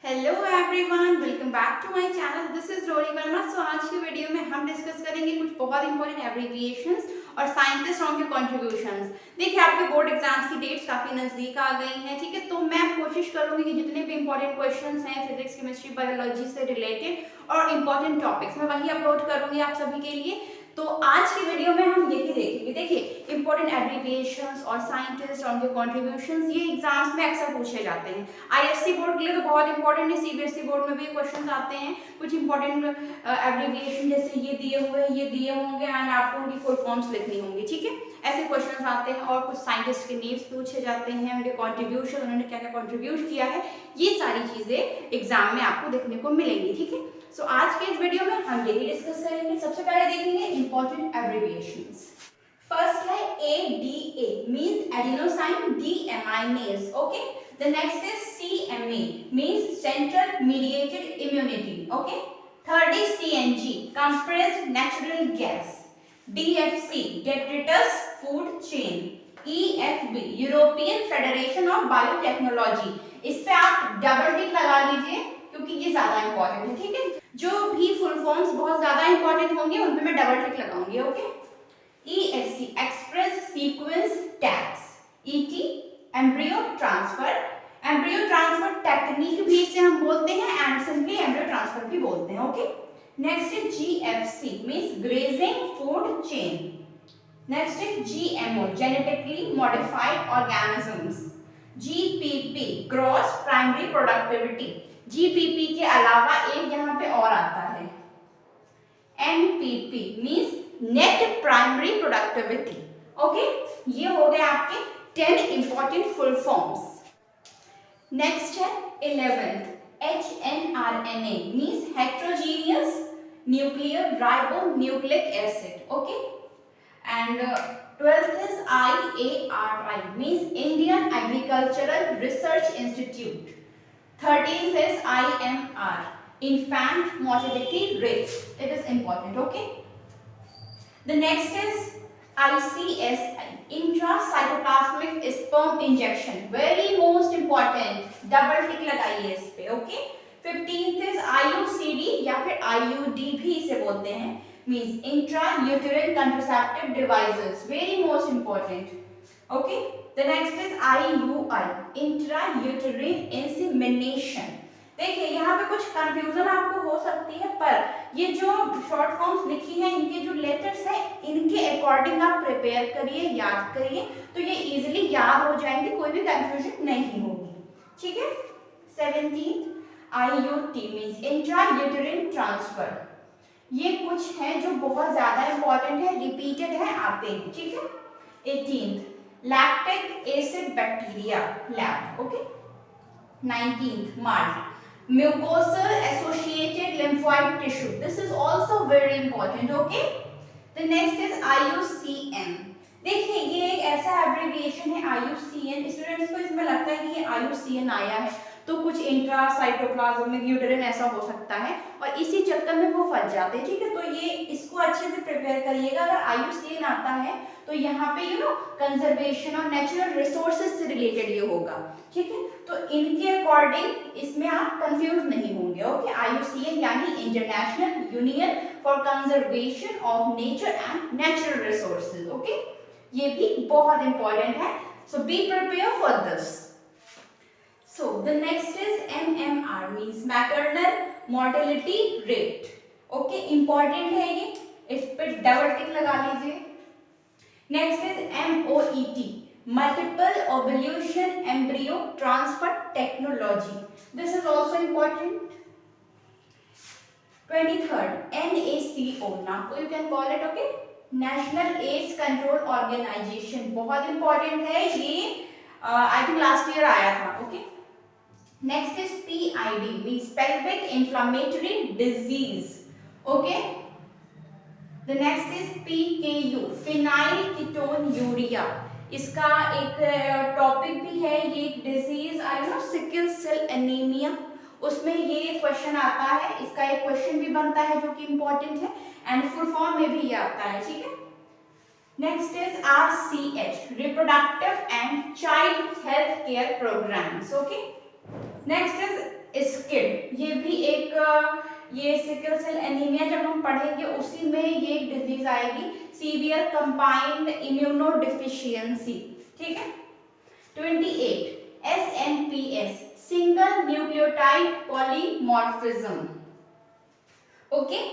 Hello everyone, welcome back to my channel. This is Rori Varma. So आज की video में हम डिस्कस करेंगे कुछ बहुत इंपॉर्टेंट एब्रिविएशंस और साइंटिस्ट के कंट्रीब्यूशंस। देखिए, आपके बोर्ड एग्जाम्स की डेट्स काफी नजदीक आ गई हैं, ठीक है। तो मैं कोशिश करूंगी कि जितने भी इंपॉर्टेंट क्वेश्चंस हैं फिजिक्स, केमिस्ट्री, बायोलॉजी से रिलेटेड और इंपॉर्टेंट टॉपिक्स मैं वही अपलोड करूंगी आप सभी के लिए। तो आज की वीडियो में हम यही देखेंगे। देखिए, इंपॉर्टेंट एब्रिविएशंस और साइंटिस्ट और उनके कंट्रीब्यूशंस ये एग्जाम्स में अक्सर पूछे जाते हैं। आईएससी बोर्ड के लिए तो बहुत इंपॉर्टेंट है, सीबीएसई बोर्ड में भी क्वेश्चन आते हैं। कुछ इंपॉर्टेंट एब्रिविएशन जैसे ये दिए हुए ये दिए होंगे एंड आपको उनकी फुल फॉर्म्स लिखनी होंगी, ठीक है। ऐसे क्वेश्चन आते हैं और कुछ साइंटिस्ट के नेम्स पूछे जाते हैं, उनके कॉन्ट्रीब्यूशन, उन्होंने क्या क्या कॉन्ट्रीब्यूट किया है, ये सारी चीजें एग्जाम में आपको देखने को मिलेंगी, ठीक है। सो आज के इस वीडियो में हम यही डिस्कस करेंगे। सबसे पहले देखेंगे इंपॉर्टेंट एब्रिविएशंस। फर्स्ट है ADA means adenosine deaminase, okay. The next is CMA means central mediated immunity, okay. Third is CNG compressed natural gas. DFC detritus food chain. EFB European Federation of Biotechnology. इस पे आप double tick लगा लीजिए क्योंकि ये ज्यादा important है, ठीक है। जो भी फुल फॉर्म्स बहुत ज्यादा इंपॉर्टेंट होंगे उन पे मैं डबल टिक लगाऊंगी, okay. EST Express Sequence Tags. ET Embryo Transfer. Embryo transfer technique भी इसे हम बोलते हैं एंड सिंपली एम्ब्रियो ट्रांसफर भी बोलते हैं, ओके। नेक्स्ट है GFC means grazing food chain. Next है GMO genetically modified organisms. GPP gross primary productivity. GPP के अलावा एक यहाँ पे और आता है NPP means net primary productivity, okay. ये हो गए आपके 10 इंपॉर्टेंट फुल फॉर्म्स। नेक्स्ट है 11th HNRNA means heterogeneous nuclear ribonucleic acid, okay. And 12th is IARI means Indian Agricultural Research Institute. 13th is IMR infant mortality rate. It is important, okay. The next is ICSI intracytoplasmic sperm injection, very most important, double tick लगाइए इस पे, okay. 15th is IUCD या फिर IUD भी इसे बोलते हैं, means intrauterine contraceptive devices, very most important, okay. The next is IUI intrauterine insemination. देखिए, यहाँ पे कुछ कंफ्यूजन आपको हो सकती है, पर ये जो शॉर्ट फॉर्म्स लिखी है इनके जो लेटर्स है इनके अकॉर्डिंग आप प्रिपेयर करिए, याद करिए, तो ये इजीली याद हो जाएंगे, कोई भी कंफ्यूजन नहीं होगी, ठीक है। 17th IUT means intrauterine transfer. ये कुछ है जो बहुत ज्यादा इंपॉर्टेंट है, रिपीटेड है, आते हैं, ठीक है। 18th lactic acid bacteria lab, okay. 19th March mucosal associated lymphoid tissue, this is also very important, okay. The next is IUCN. देखिए, ये एक ऐसा एब्रिविएशन है IUCN, स्टूडेंट्स को इसमें लगता है कि ये IUCN आया है तो कुछ इंट्रासाइटोप्लाज्मिक यूटेरिन ऐसा हो सकता है और इसी चक्कर में वो फंस जाते हैं, ठीक है। तो ये इसको अच्छे से प्रिपेयर करिएगा। अगर IUCN आता है तो यहाँ पे कंजर्वेशन और नेचुरल रिसोर्सेज से रिलेटेड ये होगा, ठीक है। तो इनके अकॉर्डिंग इसमें आप कंफ्यूज नहीं होंगे, ओके। IUCN यानी international union for conservation of nature and natural resources, okay. ये भी बहुत इंपॉर्टेंट है, so be prepare for this. So the next is MMR means maternal mortality rate, okay, important है ये, इस पे डबल टिक लगा लीजिए। Next is MOET multiple ovulation embryo transfer technology, this is also important. 23rd NACO, now you can call it, okay, National AIDS Control Organization, बहुत important है ये, I think last year आया था, okay. Next is PID means pelvic inflammatory disease, okay. The next is PKU phenylketonuria, इसका एक topic भी है, ये एक disease I know sickle cell anaemia, उसमें ये क्वेश्चन आता है, इसका एक क्वेश्चन भी बनता है जो कि इंपॉर्टेंट है एंड फुल फॉर्म में भी ये आता है, ठीक है। Next is RCH, Reproductive and Child Health Care Programs. Okay. Next is SCID, ये भी एक ये सिकल सेल एनीमिया जब हम पढ़ेंगे उसी में ये एक डिजीज आएगी, सीवियर कंबाइंड इम्यूनो डिफिशियंसी, ठीक है। 28 SNPS, single nucleotide polymorphism, okay.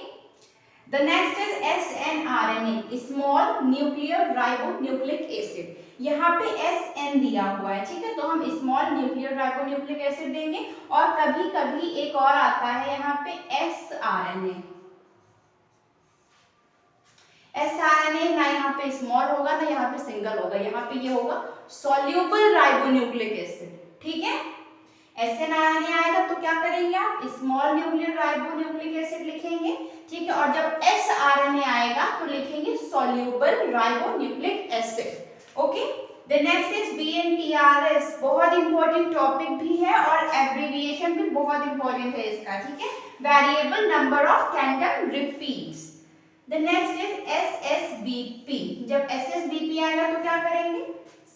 The next is SNRNA, small nuclear ribonucleic acid, यहाँ पे SN दिया हुआ है, ठीक है, तो हम स्मॉल न्यूक्लियर राइबोन्यूक्लिक एसिड देंगे। और कभी कभी एक और आता है यहाँ पे sRNA, sRNA ना यहाँ पे स्मॉल होगा ना यहाँ पे सिंगल होगा, यहाँ पे ये होगा सॉल्यूबल राइबोन्यूक्लिक एसिड, ठीक है। SNRNA आएगा तो क्या करेंगे आप, स्मॉल न्यूक्लियर राइबोन्यूक्लिक एसिड लिखेंगे, ठीक है। और जब sRNA आएगा तो लिखेंगे soluble ribonucleic acid, okay. The next is BNTRS, बहुत इंपॉर्टेंट टॉपिक भी है और एब्रिविएशन भी बहुत इंपॉर्टेंट है इसका, ठीक है, variable number of quantum repeats. The next is SSBP, जब SSBP आएगा तो क्या करेंगे,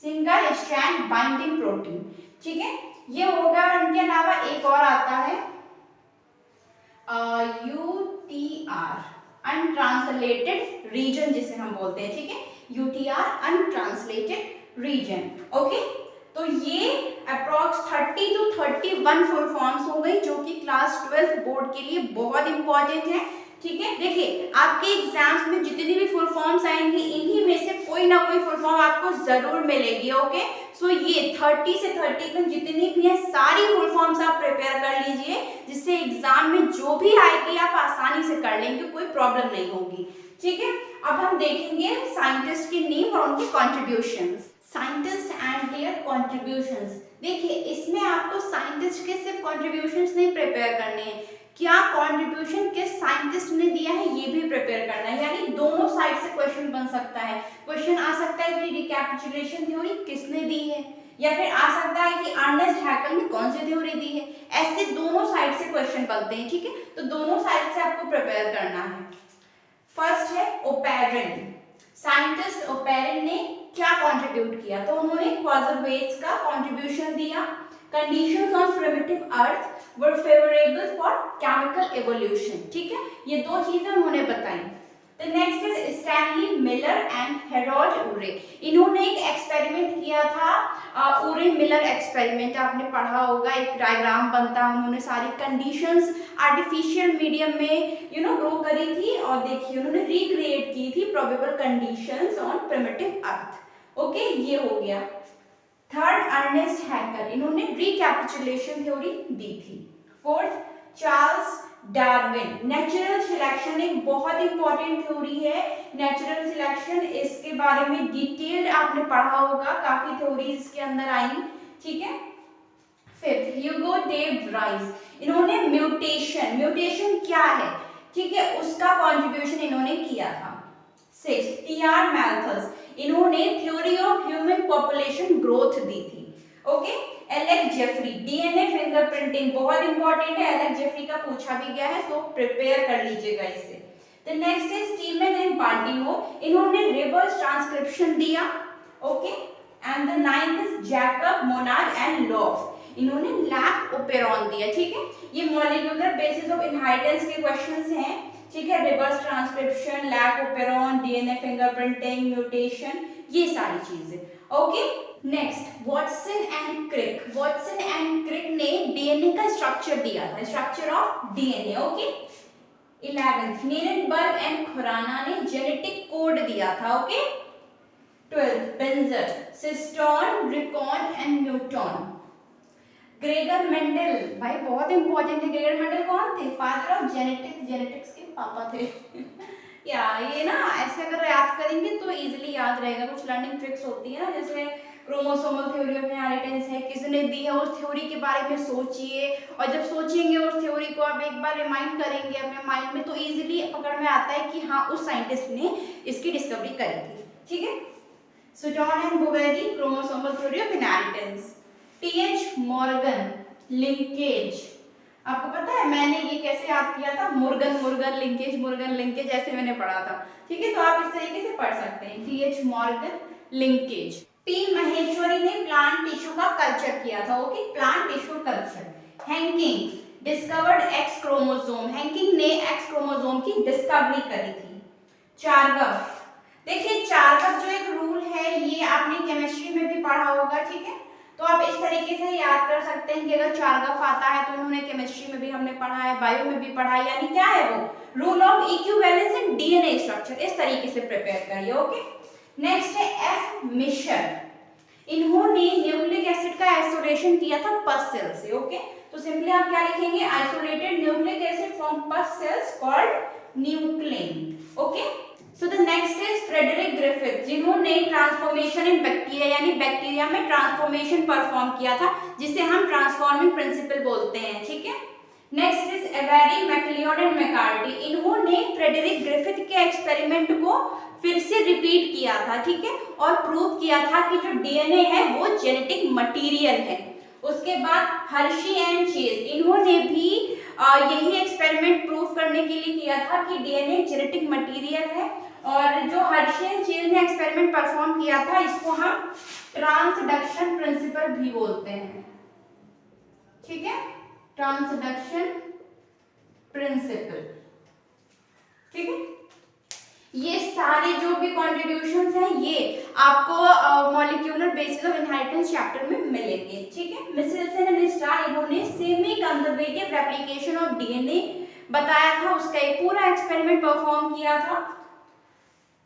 सिंगल स्ट्रैंड बाइंडिंग प्रोटीन, ठीक है, ये होगा। इनके अलावा एक और आता है UTR, अनट्रांसलेटेड रीजन जिसे हम बोलते हैं, ठीक है, UTR अनट्रांसलेटेड रीजन, ओके। तो ये अप्रॉक्स 30 to 31 फुल फॉर्म्स हो गई जो कि क्लास 12 बोर्ड के लिए बहुत इंपॉर्टेंट है, ठीक है। देखिए आपके एग्जाम्स में जितनी भी फुल फॉर्म्स आएंगी इन्हीं में से कोई ना कोई फुल फॉर्म आपको जरूर मिलेगी, ओके। सो ये 30 से 31 जितनी भी है सारी फुल फॉर्म्स आप प्रिपेयर कर लीजिए, जिससे एग्जाम में जो भी आएगी आप आसानी से कर लेंगे, कोई प्रॉब्लम नहीं होगी, ठीक है। अब हम देखेंगे साइंटिस्ट की नेम और उनके contributions, scientist and their contributions. देखिए इसमें आपको साइंटिस्ट के सिर्फ कॉन्ट्रीब्यूशंस नहीं प्रिपेयर करने हैं, क्या कॉन्ट्रीब्यूशन किस साइंटिस्ट ने दिया है ये भी प्रिपेयर करना है, यानी दोनों साइड से क्वेश्चन बन सकता है। क्वेश्चन आ सकता है कि रिकैपिचुलेशन थ्योरी किसने दी है, या फिर आ सकता है कि अर्नेस्ट हैकेल ने कौन सी थ्योरी दी है, ऐसे दोनों साइड से क्वेश्चन बनते हैं, ठीक है। तो दोनों साइड से आपको प्रिपेयर करना है। फर्स्ट है ओपेरिन, साइंटिस्ट ओपेरिन ने क्या कंट्रीब्यूट किया, तो उन्होंने कॉजल वेट्स का कंट्रीब्यूशन दिया। Conditions on primitive earth were favourable for chemical evolution, ठीक है, ये दो चीजें उन्होंने बताई। The next is Stanley Miller and Harold उरे, इन्होंने एक एक्सपेरिमेंट किया था, उरे मिलर एक्सपेरिमेंट, आपने पढ़ा होगा, एक डायग्राम बनता है, उन्होंने सारी कंडीशंस आर्टिफिशियल मीडियम में ग्रो करी थी और देखिए उन्होंने रिक्रिएट की थी probable conditions on primitive earth, okay, ये हो गया। थर्ड अर्नेस्ट हैकेल, इन्होंने रिकैपिचुलेशन थ्योरी दी थी। Fourth Charles Darwin, natural selection एक बहुत इंपॉर्टेंट थ्योरी है, नेचुरल सिलेक्शन, इसके बारे में डिटेल्ड आपने पढ़ा होगा, काफी थ्योरीज इसके अंदर आई, ठीक है। फिफ्थ ह्यूगो डे व्राइस, इन्होंने म्यूटेशन क्या है, ठीक है, उसका कंट्रीब्यूशन इन्होंने किया था। सिक्स्थ टीआर मैल्थस, इन्होंने theory of human population growth दी थी, okay. Alex Jeffrey, DNA fingerprinting बहुत इंपॉर्टेंट है, एलेक्स जेफरी का पूछा भी गया है, तो प्रिपेयर कर लीजिएगा इसे। The next is Temin and Baltimore, इन्होंने रिवर्स ट्रांसक्रिप्शन दिया, okay. And the ninth is Jacob Monod and Lwoff, इन्होंने लैक ओपेरॉन दिया, ठीक है, ये मॉलिक्यूलर बेसिस ऑफ इनहेरिटेंस के क्वेश्चंस हैं, ठीक है, reverse transcription, lac operon, DNA fingerprinting, mutation, ये सारी चीजें, okay. Next Watson and Crick, Watson and Crick ने डीएनए का स्ट्रक्चर दिया था, structure of DNA, okay. 11th Nirenberg and Khurana ने जेनेटिक कोड दिया था, okay. 12th Berger, cistron, recon and Newton. Gregor Mendel, भाई बहुत इंपॉर्टेंट है, ग्रेगर मेंडल कौन थे, फादर ऑफ जेनेटिक्स के पापा थे या ये ना ऐसे अगर याद करेंगे तो इजीली याद रहेगा, कुछ लर्निंग ट्रिक्स होती है ना, जैसे क्रोमोसोमल थ्योरी ऑफ इनहेरिटेंस है, किसने दी है, उस थ्योरी के बारे में सोचिए, और जब सोचेंगे उस थ्योरी को आप एक बार रिमाइंड करेंगे अपने माइंड में तो इजीली पकड़ में आता है कि हाँ उस साइंटिस्ट ने इसकी डिस्कवरी करी थी, ठीक है। Sutton and Boveri, chromosomal theory of inheritance. TH Morgan, linkage, आपको पता है मैंने ये कैसे याद किया था, मुर्गन लिंकेज ऐसे मैंने पढ़ा था, ठीक है, तो आप इस तरीके से पढ़ सकते हैं, T H Morgan, linkage. P Maheshwari ने प्लांट टिश्यू का कल्चर किया था, okay, plant tissue culture. Henking, discovered X chromosome, Henking ने एक्स क्रोमोसोम की डिस्कवरी करी थी। चार्गफ, देखिए चार्गफ जो एक रूल है ये आपने केमिस्ट्री में भी पढ़ा होगा, ठीक है, तो आप इस तरीके से याद कर सकते हैं कि अगर चार्गफ आता है तो उन्होंने केमिस्ट्री में भी हमने पढ़ा है, बायो में भी पढ़ा है, यानी क्या है वो rule of equivalence in DNA structure, इस तरीके से प्रिपेयर करिए। ओके, नेक्स्ट है एफ मिशर, इन्होंने न्यूक्लिक एसिड का आइसोलेशन किया था पस सेल से। ओके, तो सिंपली आप क्या लिखेंगे, isolated nucleic acid from pus cells called nuclein. Okay, so the next is Frederick Griffith, जिन्होंने ट्रांसफॉर्मेशन इन बैक्टीरिया यानी बैक्टीरिया में ट्रांसफॉर्मेशन परफॉर्म किया था, जिसे हम ट्रांसफॉर्मिंग प्रिंसिपल बोलते हैं, ठीक है। Next is Avery McLeod and McCarthy, इन्होंने फ्रेडरिक ग्रिफिथ के एक्सपेरिमेंट को फिर से रिपीट किया था, ठीक है, और प्रूव किया था कि जो डीएनए है वो जेनेटिक मटेरियल है। उसके बाद हर्शी एंड चेज, इन्होंने भी यही एक्सपेरिमेंट प्रूव करने के लिए किया था कि डीएनए जेनेटिक मटेरियल है, और जो हर्शी एंड चेज ने एक्सपेरिमेंट परफॉर्म किया था इसको हम ट्रांसडक्शन प्रिंसिपल भी बोलते हैं, ठीक है, ट्रांसडक्शन प्रिंसिपल, ठीक है। ये सारे जो भी कॉन्ट्रीब्यूशंस हैं ये आपको molecular basis of inheritance chapter में मिलेंगे, ठीक है। मिचेल्सन एंड स्टार, इन्होंने semi conservative replication of DNA बताया था, उसका एक पूरा एक्सपेरिमेंट परफॉर्म किया था।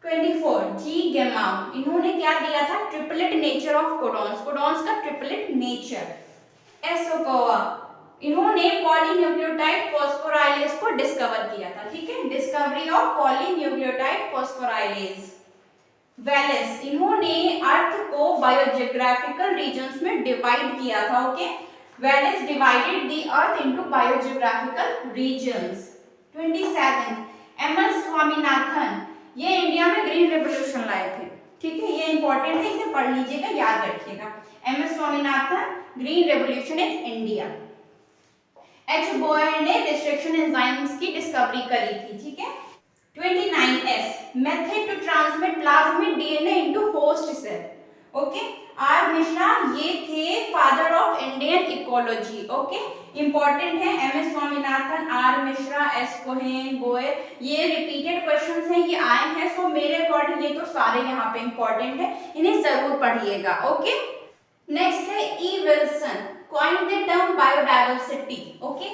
24 जी गेमाउ, इन्होंने क्या दिया था, triplet nature of codons, codons का ट्रिपलेट नेचर। एसोकोवा, इन्होंने पॉलीन्यूक्लियोटाइड फॉस्फोराइलेज को डिस्कवर किया था, ठीक है, discovery of polynucleotide phosphorylase. Wallace, इन्होंने अर्थ को बायोजियोग्राफिकल रीजन्स में डिवाइड किया था। Okay, Wallace divided the earth into biogeographical regions. 27 M S Swaminathan, ये इंडिया में ग्रीन रेवोल्यूशन लाए थे, ठीक है, ये इंपॉर्टेंट है, इसे पढ़ लीजिएगा, याद रखिएगा। MS Swaminathan, green revolution in India. H Boyer ने रिस्ट्रिक्शन एंजाइम्स की डिस्कवरी करी थी, ठीक है। 29S method to transmit plasmid DNA into host cell. Okay, R Mishra, ये थे father of Indian ecology. Okay, important है, MS Swaminathan, R Mishra, S Cohen, Boyer, ये रिपीटेड क्वेश्चंस हैं, ये आए हैं, सो मेरे अकॉर्डिंग ये तो सारे यहाँ पे इंपॉर्टेंट है, इन्हें जरूर पढ़िएगा। ओके, नेक्स्ट है E Wilson, coined the term biodiversity. Okay,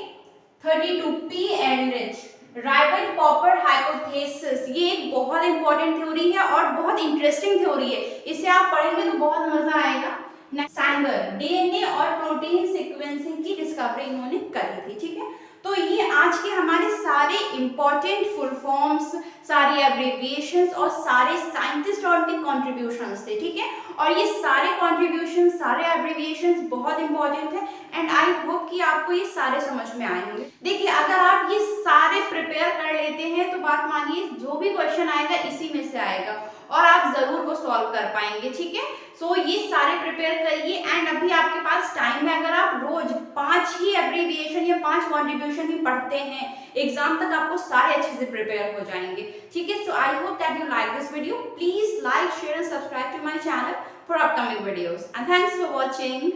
32 P. Ehrlich, rivet popper hypothesis, ये एक बहुत इंपॉर्टेंट थ्योरी है और बहुत इंटरेस्टिंग थ्योरी है, इसे आप पढ़ेंगे तो बहुत मजा आएगा। सैंगर, डीएनए और प्रोटीन सीक्वेंसिंग की डिस्कवरी इन्होंने करी थी, ठीक है। तो ये आज के हमारे सारे इंपॉर्टेंट फुल फॉर्म्स, सारे एब्रिविएशंस और सारे साइंटिस्ट और उनके कॉन्ट्रीब्यूशंस थे, ठीक है, और ये सारे कॉन्ट्रीब्यूशंस, सारे एब्रिविएशंस बहुत इंपॉर्टेंट है, एंड आई होप कि आपको ये सारे समझ में आए होंगे। देखिए, अगर आप ये सारे प्रिपेयर कर लेते हैं तो बात मानिए जो भी क्वेश्चन आएगा इसी में से आएगा और आप जरूर वो सॉल्व कर पाएंगे, ठीक है। सो ये सारे प्रिपेयर करिए, एंड अभी आपके पास टाइम है, अगर आप रोज 5 ही एब्रिविएशन या 5 कॉन्ट्रीब्यूशन भी पढ़ते हैं, एग्जाम तक आपको सारे अच्छे से प्रिपेयर हो जाएंगे, ठीक है। So I hope that you like this video, please like, share and subscribe to my channel for upcoming videos, and thanks for watching.